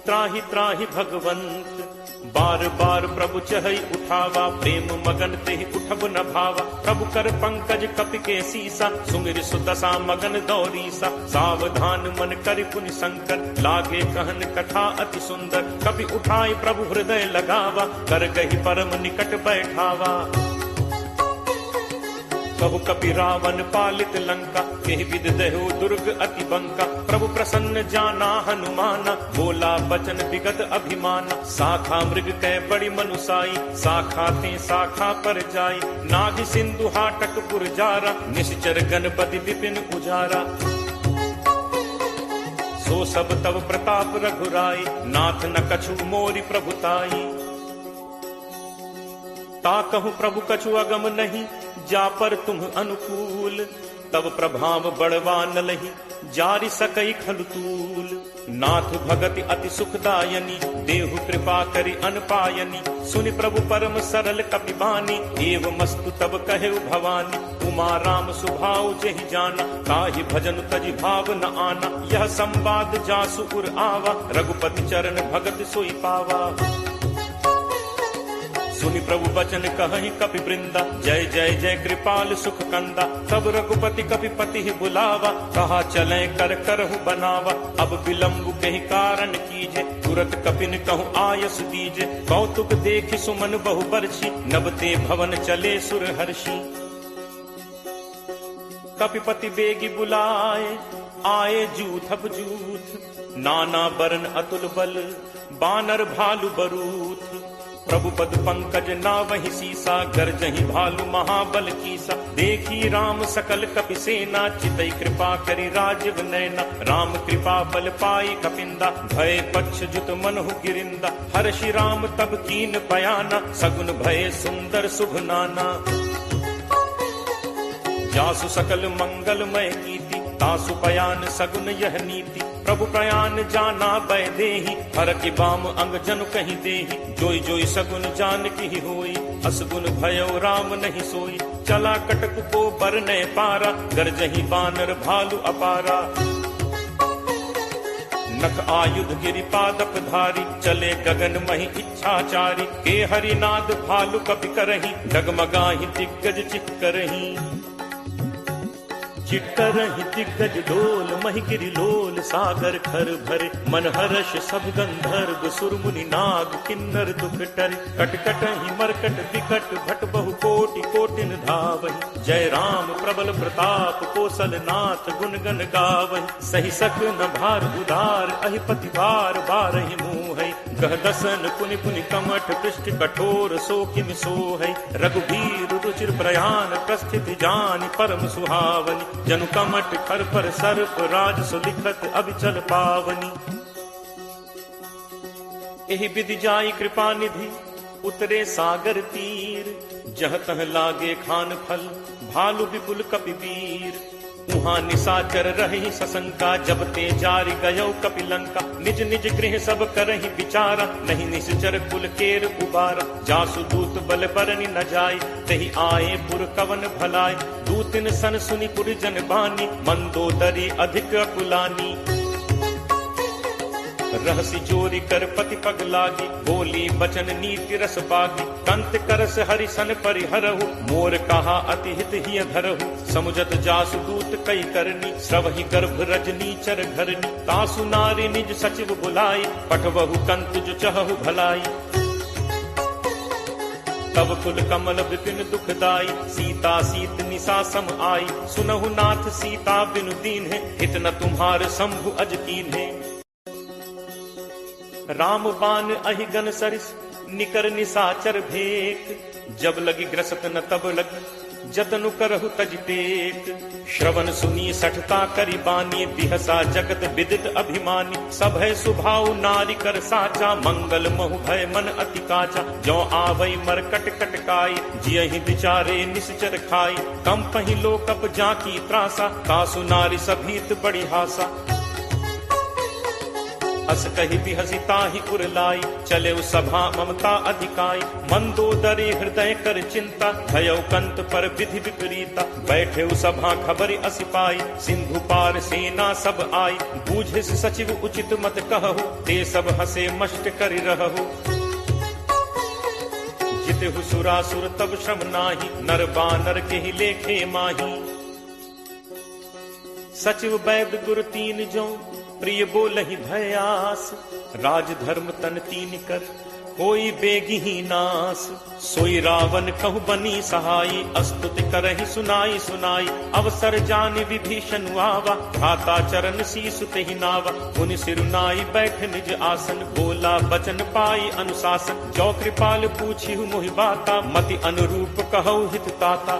Speaker 2: त्राहि त्राहि भगवंत। बार बार प्रभु चहई उठावा, प्रेम मगन ते उठब न भावा। प्रभु कर पंकज कपि के सीसा, सुमिर सुदशा मगन दौरीसा। सावधान मन कर पुनि शंकर, लागे कहन कथा अति सुंदर। कपि उठाई प्रभु हृदय लगावा, कर गही परम निकट बैठावा। कहु कपि रावण पालित लंका, केहि विद दहु दुर्ग अति बंका। प्रभु प्रसन्न जाना हनुमाना, बोला बचन विगत अभिमाना। शाखा मृग कै बड़ी मनुसाई, शाखा ते शाखा पर जाई। नाग सिंधु हाटक पुरजारा, निश्चर गणपति विपिन उजारा। सो सब तब प्रताप रघुराई, नाथ न कछु मोरि प्रभुताई। ता कहूँ प्रभु कछु अगम नहीं, जा पर तुम अनुकूल। तब प्रभाव बड़वा न लही, जारि सकई खलतूल। नाथ भगति अति सुखदायनी, देहु कृपा करि अनपायनी। सुनि प्रभु परम सरल कपिबानी, एव मस्तु तब कहेउ भवानी। उमा राम सुभाव जेहि जाना, ताहि भजन तजि भाव न आना। यह संवाद जासु उर आवा, रघुपति चरण भगत सोई पावा। सुनि प्रभु बचन कहहि कपि वृंदा, जय जय जय कृपाल सुख कंदा। तब रघुपति कपिपति ही बुलावा, कहा चले कर करहु बनावा। अब विलंब कहि कारण कीजे, तुरत कपिन कहूँ आयस दीजे। कौतुक देखि सुमन बहु बरछी, नबते भवन चले सुर हर्षि। कपिपति बेगी बुलाए, आए जूथब जूथ। नाना बरन अतुल बल, बानर भालु बरूथ। प्रभु पद पंकज नावहि सीसा, गर्जहि भालु महाबल कीसा। देखी राम सकल कपि सेना, चितई कृपा करि राजीव नैना। राम कृपा बल पाई कपिंदा, भय पक्ष जुत मनहु गिरिंदा। हर्षि राम तब कीन बयाना, सगुन भय सुंदर शुभ नाना। जासु सकल मंगलमय कीर्ति, तासु पयान सगुन यह नीति। प्रभु प्रयान जाना बै देहि, हर के बाम अंग जनु कहीं देहि। जोई जोई सगुन जान की होई, असगुन भयो राम नहीं सोई। चला कटक को बरने पारा, गरजहि बानर भालु अपारा। नख आयुध गिरि पादप धारी, चले गगन महि इच्छाचारी। के हरिनाद भालु कपि करहि, डगमगाहि दिग्गज चिक्करहि। चिट्करहि दिग्गज डोल, महि गिरि लोल सागर खर भरे। मन हर्ष सब गंधर्व सुर मुनि नाग, किन्नर दुख टरे। कटकटहि मरकट विकट, भट बहु कोटि कोटिन धावहि। जय राम प्रबल प्रताप, कौशल नाथ गुण गण गावहि। सही सक न भार उदार, अहिपति बार बारहि मुँहै। गह दसन पुनि पुनि कमठ, पृष्ठ कठोर सो किम सोहै। रघुबीर रुचिर प्रयाण, प्रस्थिति जानि परम सुहावनी। जनु कमठ खर पर सर्प, राज सुलिखत अभिचल पावनी। एहि विधि जाई कृपा निधि, उतरे सागर तीर। जह तह लागे खान फल, भालु विपुल कपि वीर। उहाँ निशाचर रही सशंका, जब ते जारि गयो कपि लंका। निज निज गृह सब करहि विचारा, नहीं निश्चर कुल केर उबारा। जासु दूत बल बरनि न जाय, तहि आए पुर कवन भलाय। दूतिन सन सुनि पुर जन बानी, मंदोदरी अधिक अकुलानी। रहसी जोरी कर पति पग लागी, बोली बचन नीति रस बागी। कंत करस हरिसन परिहरहु, मोर कहा अति हित हिय धरहु। समुझत जासु दूत कई करनी, श्रवहि गर्भ रजनी चर घरनी। तासु नारी निज सचिव बुलाई, पठवहु कंत जो चहु भलाई। तब कुल कमल विपिन दुखदाई, सीता सीत निशा सम आई। सुनहु नाथ सीता बिनु दीन है, हित न तुम्हार शंभु अज कीन है। राम बान अहि गन सरिस, निकर निशाचर भेक। जब लगी ग्रसत न तब लगी, जतनु करहु तज टेक। श्रवण सुनी सठता करि बानी, बिहसा जगत विदित अभिमानी। सब है सुभाव नारी कर साचा, मंगल महु भय मन अति काचा। जो आवई मरकट कटकाई, जियहि विचारे निश्चर खाई। कम पहि लोकप जाकी त्रासा, तासु नारी सभीत बड़ी हासा। अस कहि बिहसी ताहि उर लाई, चले सभा ममता अधिकाई। मंदोदरी हृदय कर चिंता, भयो कंत पर विधि विपरीता। बैठे सभा खबर असिपाई, सिंधु पार सेना सब आई। बूझे सचिव उचित मत कहु, ते सब हसे मष्ट करि रहु। जिते हुसुरासुर तब श्रम नाही, नर बानर के ही लेखे माही। सचिव वैद गुरु तीन जो, प्रिय बोलहि भयास, राज धर्म तन तीन कर, कोई बेगी ही नास। सोई रावण कहु बनी सहाई, अस्तुति करहि सुनाई सुनाई। अवसर जान विभीषण आवा, भ्राता चरण शीसु तेहि नावा। मुनि सिरुनाई बैठ निज आसन, बोला बचन पाई अनुशासन। जो कृपाल पूछिहु मोहि बाता, मति अनुरूप कहु हित ताता।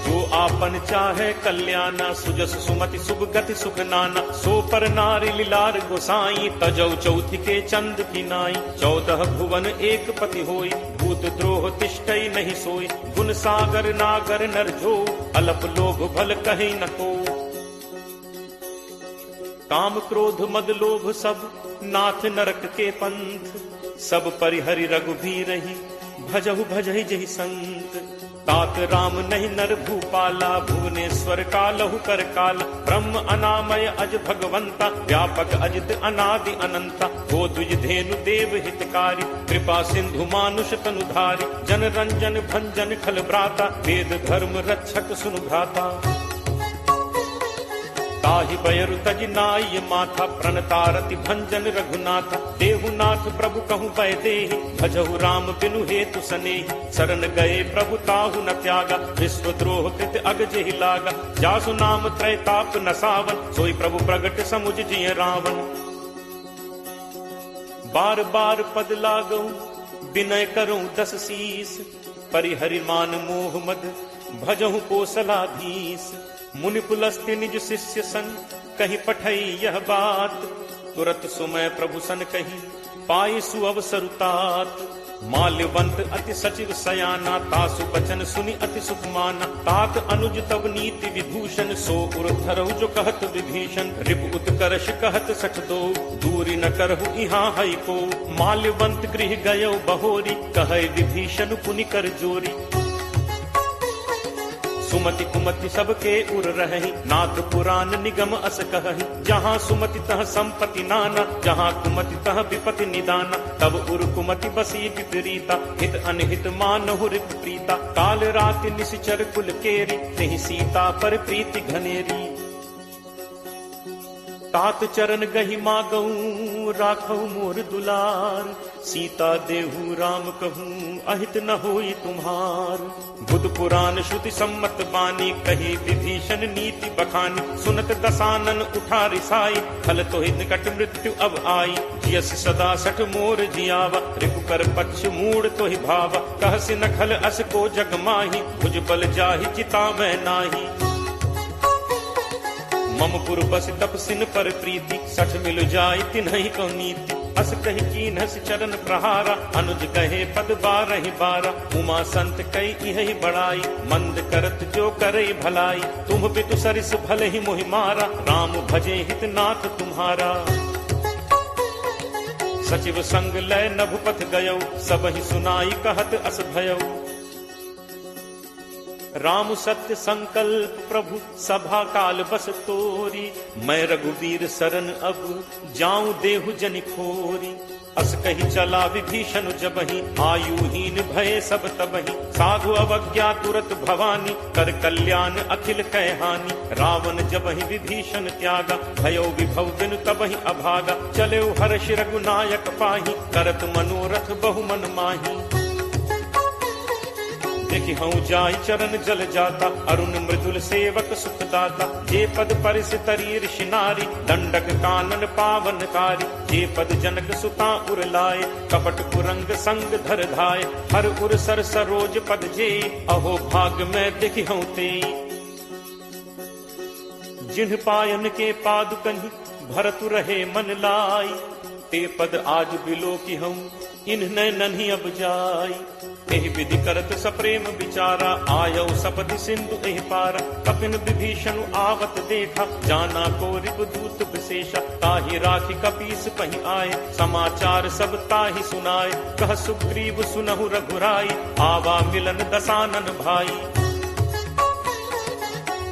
Speaker 2: जो आपन चाहे कल्याणा, सुजस सुमति शुभ गति सुख नाना। सो पर नारी लीलार गोसाई, तजौ चौथि के चंद की नाई। 14 भुवन एक पति होई, भूत द्रोह तिष्ठई नहीं सोई। गुण सागर नागर नर जो, अलप लोभ भल कहीं न को। काम क्रोध मद लोभ सब, नाथ नरक के पंथ। सब परिहरि रघुबीरहि, भजहु भजहि जहि संत। तात राम नहीं नर भूपाला, भुवनेश्वर कालहु कर काला। ब्रह्म अनामय अज भगवंता, व्यापक अजित अनादि अनंता। गो द्विज धेनु देव हितकारी, कृपा सिंधु मानुष तनुधारी। जन रंजन भंजन खल भ्राता, वेद धर्म रक्षक सुनु भ्राता। ताहि बयरु तज नाई माथा, प्रणतारति भंजन रघुनाथा। देहुनाथ प्रभु कहु बैदेहि, भजहु राम बिनु हेतु सनेहि। शरण गए प्रभु ताहु न त्यागा, विश्वद्रोह कृत अग जेहि लागा। जासु नाम त्रैताप न सावन, सोई प्रभु प्रगट समुझ जिय रावण। बार बार पद लागऊ, विनय करूं 10 शीस। परिहरि मान मोह मद, भजहु कोसलाधीश। मुनि पुलस्त्य निज शिष्य सन, कहीं पठई यह बात। तुरत सुमय प्रभु सन कही, पाई सुअवसरु तात। माल्यवंत अति सचिव सयाना, तासु बचन सुनि अति सुख माना। तात अनुज तब नीति विभूषण, सो उर धरहु जो कहत विभीषण। रिपु उत्कर्ष कहत सठ दो, दूरी न करहु इहाँ हई को। माल्यवंत गृह गयो बहोरी, कहे विभीषण पुनि कर जोरी। सुमति कुमति सबके उर रहहि, नाथ पुराण निगम अस कहहि। जहाँ सुमति तह संपत्ति नाना, जहाँ कुमति तह विपति निदाना। तब उर कुमति बसी विपरीता, हित अनहित मानहु रिप प्रीता। काल राति निशिचर कुल केरी, तेहि सीता पर प्रीति घनेरी। तात चरण गहि मागऊं, राखऊ मोर दुलार। सीता देहु राम कहूं, अहित न होई तुम्हार। बुध पुराण श्रुति सम्मत बानी, कही विभीषण नीति बखानी। सुनत दसानन उठा रिसाई, खल तोहि निकट मृत्यु अब आई। जियस सदा सठ मोर जियावा, रिपुकर पक्ष मूड तोहि भावा। कहसि न खल अस को जग माही, भुज बल जाहि चितावै नाही। मम पुर बस तपसिन पर प्रीति, सठ मिल जाय तिन्हि को नीति। अस कहि कीन्हस चरण प्रहारा, अनुज कहे पद बारहि बारा। उमा संत कई इहि बड़ाई, मंद करत जो करे भलाई। तुम पितु सरिस भले ही मोहि मारा, राम भजे हित नाथ तुम्हारा। सचिव संग लय नभपथ गयो, सबहि सुनाई कहत अस भयो। राम सत्य संकल्प प्रभु, सभा काल बस तोरी। मैं रघुबीर शरण अब, जाऊं देहु जनि खोरी। अस कही चला विभीषण जबहि, आयुहीन भय सब तबहि। साधु अवज्ञा तुरत भवानी, कर कल्याण अखिल कै हानि। रावण जबहि विभीषण त्यागा, भयो विभव बिनु तबहि अभागा। चले हर्ष रघुनायक पाही, करत मनोरथ बहु मन माही। देखि हूँ जाय चरण जल जाता, अरुण मृदुल सेवक सुखदाता। जे पद परिस तरी ऋषि नारी, दंडक कानन पावनकारी। जे पद जनक सुता उर लाए, कपट कुरंग संग धर धाय। हर उर सर सरोज पद जे, अहो भाग में देखि हूँ ते। जिन्ह पायन के पादुकहि, भरतु रहे मन लाई। ते पद आज बिलो की हूँ, इन्ह नन्ही अब जाई। एहि विधि करत सप्रेम विचारा, आयौ सपदि सिंधु एहि पारा। कपिन विभीषण आवत देखा, जाना को रिपुदूत विशेषा। ताहि राखि कपीस पहि आए, समाचार सब ताहि सुनाए। कह सुग्रीव सुनहु रघुराई, आवा मिलन दसानन भाई।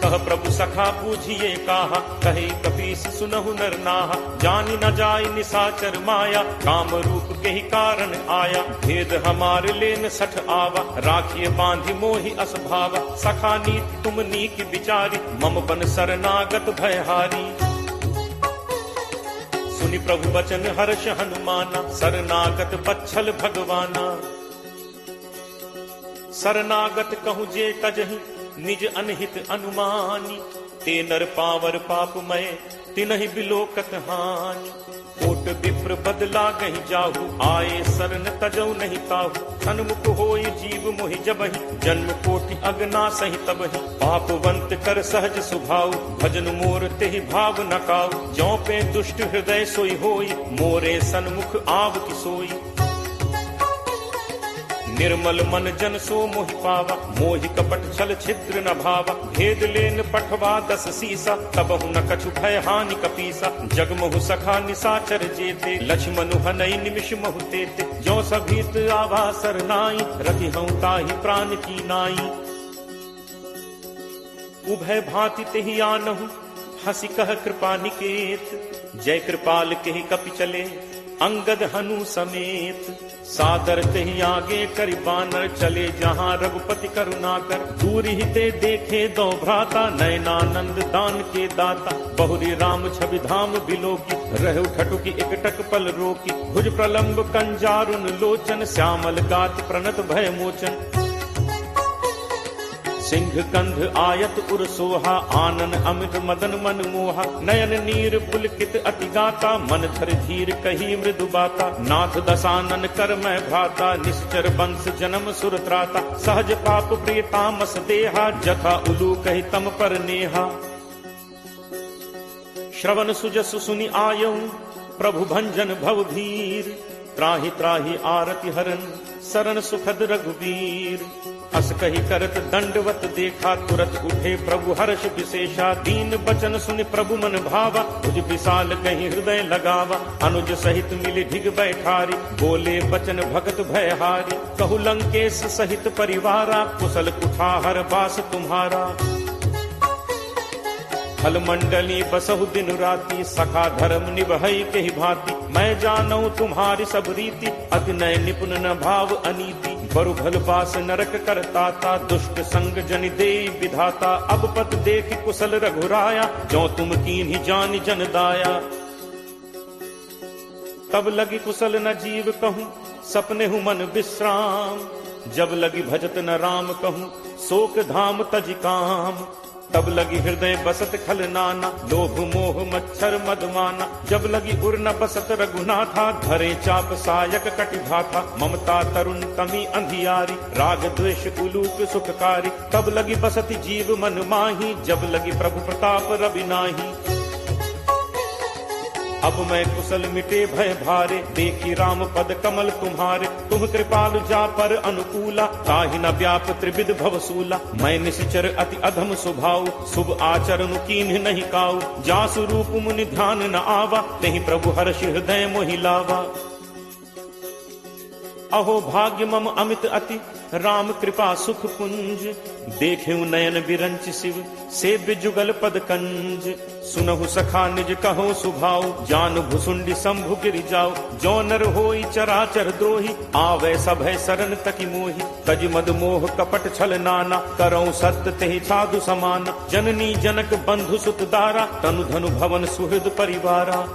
Speaker 2: कह प्रभु सखा बूझिए काहा, कहे कपीस सुनहु नर नाहा। जानी न जाय निशाचर माया, काम रूप के ही कारण आया। भेद हमारे लेन सठ आवा, राखिए बांधि मोहि असभावा। सखा नीति तुम नीक विचारी, मम बन शरणागत भयहारी। सुनि प्रभु वचन हर्ष हनुमाना, शरणागत बच्छल भगवाना। शरणागत कहूँ जे तजहि, निज अनहित अनुमानी। ते नर पावर पापमय, तिनहि बिलोकत हानि। कोट विप्र बदला गहि जाहु, आए शरण तजौ नहीं ताहु। सन्मुख होय जीव मोहि जबहि, जन्म कोटि अगना सहि तबहि। पापवंत कर सहज सुभाव, भजन मोर तेहि भाव न काऊ। ज्यों पे दुष्ट हृदय सोई होय, मोरे सन्मुख आव की सोई। निर्मल मन जन सो मोहि पावा, मोहि कपट छल छिद्र न भावा। भेद लेन पठवा 10 सीसा, तबहु न कछु भय हानि कपीसा। जगमहु सखा निशाचर जेते, लक्ष्मणु हनई निमिष महु तेते। ज्यों सभीत आवा सरनाई, रखी हूँ ताहि प्राण की नाई। उभय भांति तेहि आनहु, हंसी कह कृपा निकेत। जय कृपाल केहि कपि चले, अंगद हनु समेत। सादर तेहि आगे करि बानर, चले जहाँ रघुपति करुणाकर। दूर ही ते देखे दो भ्राता, नयनानंद दान के दाता। बहुरी राम छवि धाम बिलोकी, रहु ठठुकी एकटक पल रोकी। भुज प्रलंब कंजारुन लोचन, श्यामल गात प्रणत भय मोचन। सिंह कंध आयत उर सोहा, आनन अमित मदन मन मोहा। नयन नीर पुलकित अति गाता, मन धर धीर कही मृदु बाता। नाथ दसानन कर मैं भ्राता, निश्चर वंश जन्म सुर त्राता। सहज पाप प्रिय तामस देहा, जथा उलू कही तम पर नेहा। श्रवण सुजसु सुनि आयऊ, प्रभु भंजन भव भीर। त्राहि त्राहि आरति हरन, शरण सुखद रघुवीर। अस कही करत दंडवत देखा, तुरत उठे प्रभु हर्ष विशेषा। दीन बचन सुनि प्रभु मन भावा, भुज विशाल कहीं हृदय लगावा। अनुज सहित मिली ढिग बैठारी, बोले बचन भगत भयहारी। कहु लंकेश सहित परिवारा, कुशल कुठाहर बास तुम्हारा। फल मंडली बसहु दिन राति, सखा धर्म निभई के ही भांति। मैं जानऊ तुम्हारी सब रीति, अति नय निपुण न भाव अनीति। बरु भल बास नरक करताता, दुष्ट संग जनि देई विधाता। अब पत देख कुशल रघुराया, जो तुम कीन्ही जानि जन दाया। तब लगी कुशल न जीव कहूँ, सपने हूँ मन विश्राम। जब लगी भजत न राम कहूँ, शोक धाम तज काम। तब लगी हृदय बसत खल नाना, लोभ मोह मच्छर मदमाना। जब लगी उर न बसत रघुनाथा, धरे चाप सायक कटिभाथा। ममता तरुण तमी अंधियारी, राग द्वेष उलूक सुखकारी। तब लगी बसत जीव मन माही, जब लगी प्रभु प्रताप रवि नाही। अब मैं कुशल मिटे भय भारे, देखी राम पद कमल तुम्हारे। तुम कृपालु जा पर अनुकूला, ताहि न व्याप त्रिविध भवसूला। मैं निश्चर अति अधम स्वभाव, शुभ आचरण कीन्ह नहीं काऊ। जासु रूप मुनि ध्यान न आवा, तेहि प्रभु हर्ष हृदय मोहि लावा। अहो भाग्य मम अमित अति, राम कृपा सुख पुंज। देखेऊ नयन बिरंच शिव, सेव्य जुगल पद कंज। सुनहु सखा निज कहो सुभाव, जान भुसुंडी शंभु गिरि जाओ। जो नर होई चराचर द्रोही, आवे सभय शरण तकी मोहि। तज मद मोह कपट छल नाना, करौ सत्य तेहि साधु समाना। जननी जनक बंधु सुत दारा, तनु धनु भवन सुहृद परिवारा।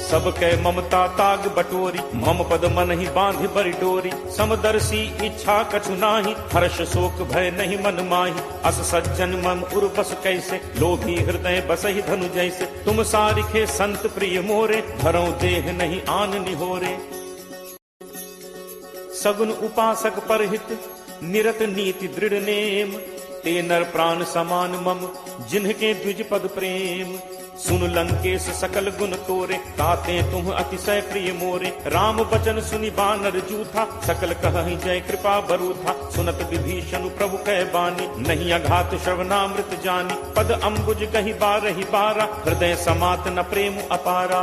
Speaker 2: सबके ममता ताग बटोरी, मम पद मन ही बांध बरि डोरी। समदर्शी इच्छा कछु नाही, हर्ष शोक भय नहीं मन माही। अस सज्जन मम उर बस कैसे, लोभी हृदय बसहि धनु जैसे। तुम सारिखे संत प्रिय मोरे, धरौ देह नहीं आन निहोरे। सगुन उपासक परहित, निरत नीति दृढ़ नेम। ते नर प्राण समान मम, जिन्हके द्विज पद प्रेम। सुन लंकेश सकल गुण तोरे, ताते तुम अतिशय प्रिय मोरे। राम बचन सुनि बानर जूथा, सकल कहहि जय कृपा बरूथा। सुनत विभीषण प्रभु कह बानी, नहीं अघात श्रवणामृत जानी। पद अम्बुज कहि बारहि बारा, हृदय समात न प्रेम अपारा।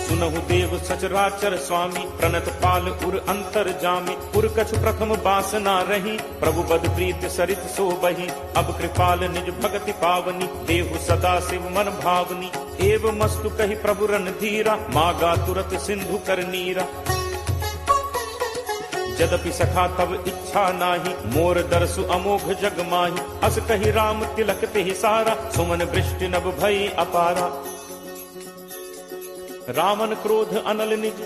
Speaker 2: सुनहु देव सचराचर स्वामी, प्रणत पाल उर अंतर जामी। उर कछु प्रथम बासना रही, प्रभु बद प्रीत सरित सो बही। अब कृपाल निज भगति पावनी, देहु सदा शिव मन भावनी। एव मस्तु कही प्रभु रणधीरा, मागा तुरत सिंधु कर नीरा। यद्यपि सखा तब इच्छा नाही, मोर दरसु अमोघ जग माही। अस कही राम तिलक तेहि सारा, सुमन वृष्टि नभ भई अपारा। रावण क्रोध अनल निज,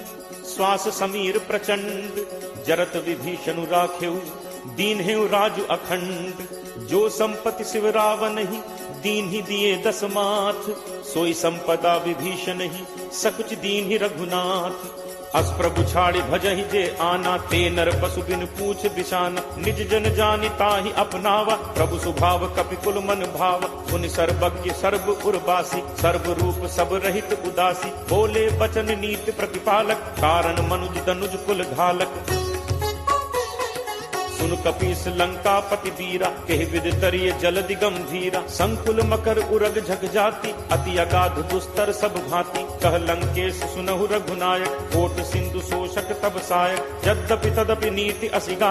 Speaker 2: श्वास समीर प्रचंड। जरत विभीषण राखेउ, दीन हेउ राजु अखंड। जो संपत्ति शिव रावण ही, दीन ही दिए दस माथ। सोई संपदा विभीषण ही, सकुच दीन ही रघुनाथ। अस प्रभु छाड़ी भजहि जे आना, ते नर पशु बिन पूछ बिशाना। निज जन जानि ताहि अपनावा, प्रभु स्वभाव कपि कुल मन भावा। पुनि सर्वज्ञ सर्व उर्वासी, सर्व रूप सब रहित उदासी। बोले बचन नीति प्रतिपालक, कारण मनुज तनुज कुल घालक। सुन कपीस लंकापति वीरा, केहि विद तरिय जलधि गंभीरा। संकुल मकर उरग झग जाति, अति अगाध दुस्तर सब भांति। कह लंकेश सुनहु रघुनायक, कोट सिंधु शोषक तब सायक। यद्यपि तदपि नीति असिगा,